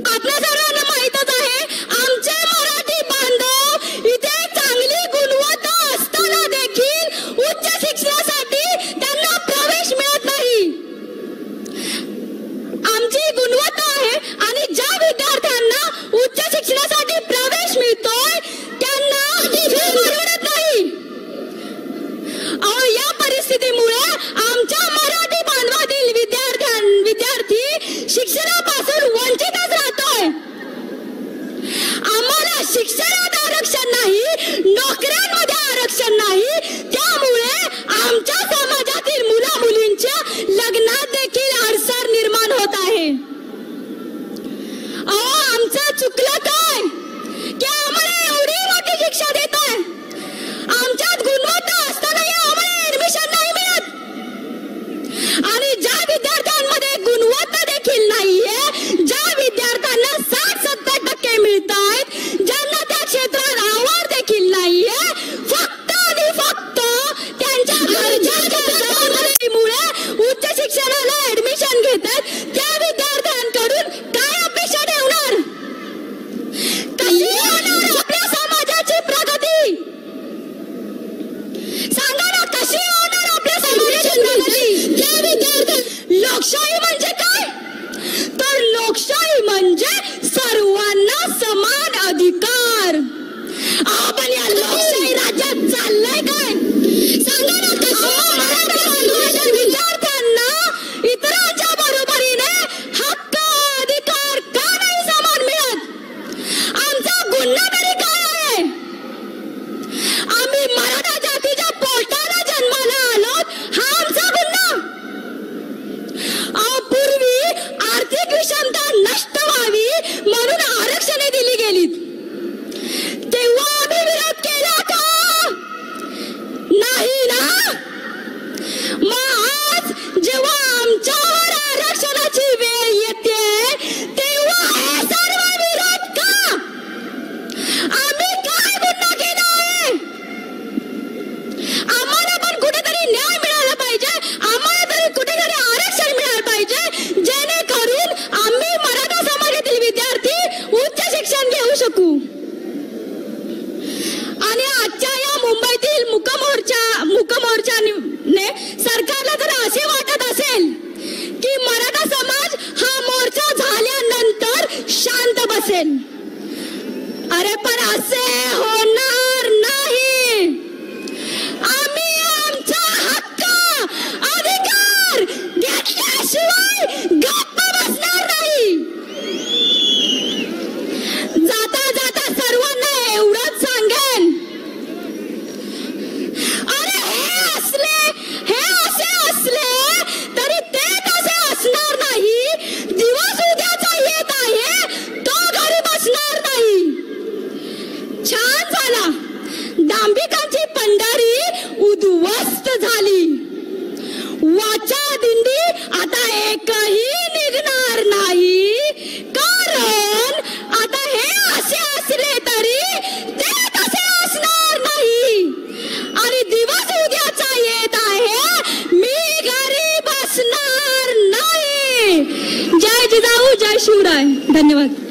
आपल्या सर्वांना माहीतच आहे, आमचे मराठी बांधव इथे चांगली गुणवत्ता असताना देखील उच्च शिक्षणासाठी त्यांना प्रवेश मिळत नाही। आमची गुणवत्ता आहे आणि ज्या विद्यार्थ्यांना उच्च शिक्षणासाठी प्रवेश मिळतोय त्यांना परवडत नाही। या परिस्थितीमुळे आमच्या मराठी बांधवातील विद्यार्थी शिक्षणापासून वंचितच राहतोय। आम्हाला शिक्षणात आरक्षण नाही, नोकऱ्यांमध्ये आरक्षण नाही, त्यामुळे आमच्या समाजातील मुला मुलींच्या लग्नात देखील अडसर निर्माण होत आहे। आमचं चुकलं काय की आम्हाला एवढी मोठी शिक्षा देताय? आमच्यात गुणवत्ता असतानाही आम्हाला ऍडमिशन नाही मिळत आणि ज्या विद्यार्थ्यांमध्ये गुणवत्ता देखील नाहीये, ज्या विद्यार्थ्यांना 60-70% मिळतात, ज्यांना त्या क्षेत्रात आवड देखील नाहीये, फक्त आणि फक्त त्यांच्या गरजेमुळे उच्च शिक्षणाला ऍडमिशन घेतात, त्या विद्यार्थ्यांकडून काय अपेक्षा ठेवणार? कशी होणार आपल्या समाजाची प्रगती? सांगा ना, कशी होणार आपल्या समाजाची प्रगती? त्या विद्यार्थी लोकशाही म्हणजे काय? तर लोकशाही म्हणजे सर्वांना समान अधिकार। आपण या लोकशाही राज्यात चाललंय काय? सांगा ना, कशी मराठी विद्यार्थ्यांना इतरांच्या बरोबरीने हक्क अधिकार का नाही समान मिळत? आमचा गुन्हा तरी काय आहे? आम्ही मराठा जातीच्या पोटाला जन्माला आलो, हा आमचा गुन्हा? पूर्वी आर्थिक विषमता नष्ट व्हावी म्हणून आरक्षणे दिली गेलीत, तेव्हा आम्ही विरोध केला का? नाही ना। मग आज जेव्हा आमच्यावर आरक्षणाची वेळ येते तेव्हा हे सर्व विरोध का? आम्ही काय गुन्हा केला आहे? आम्हाला पण कुठेतरी न्याय मिळाला पाहिजे, आम्हाला तरी कुठेतरी आरक्षण मिळालं पाहिजे, जेणेकरून आम्ही मराठा समाजातील विद्यार्थी उच्च शिक्षण घेऊ शकू। आणि आजच्या या मुंबईतील मुकमोर्चाने सरकारला जर असे वाटत असेल की मराठा समाज हा मोर्चा झाल्यानंतर शांत बसेल, अरे पण असे होणार नाही। आम्ही आमचा हक्क अधिकार घेतल्याशिवाय गप्प बसणार नाही। जाता जाता सर्वांना एवढंच सांगेन, अरे हे असे असले तरी ते तसे असणार नाही। दिवस उद्याचा येत आहे, तो घरी बसणार नाही। छान झाला, दांभिकांची पंढरी उद्ध्वस्त झाली, वाचा दिंडी आता एकही निघणार नाही, कारण आता हे असे असले तरी ते तसे असणार नाही आणि दिवस उद्याचा येत आहे, मी घरी बसणार नाही। जय जिजाऊ, जय शिवराय। धन्यवाद।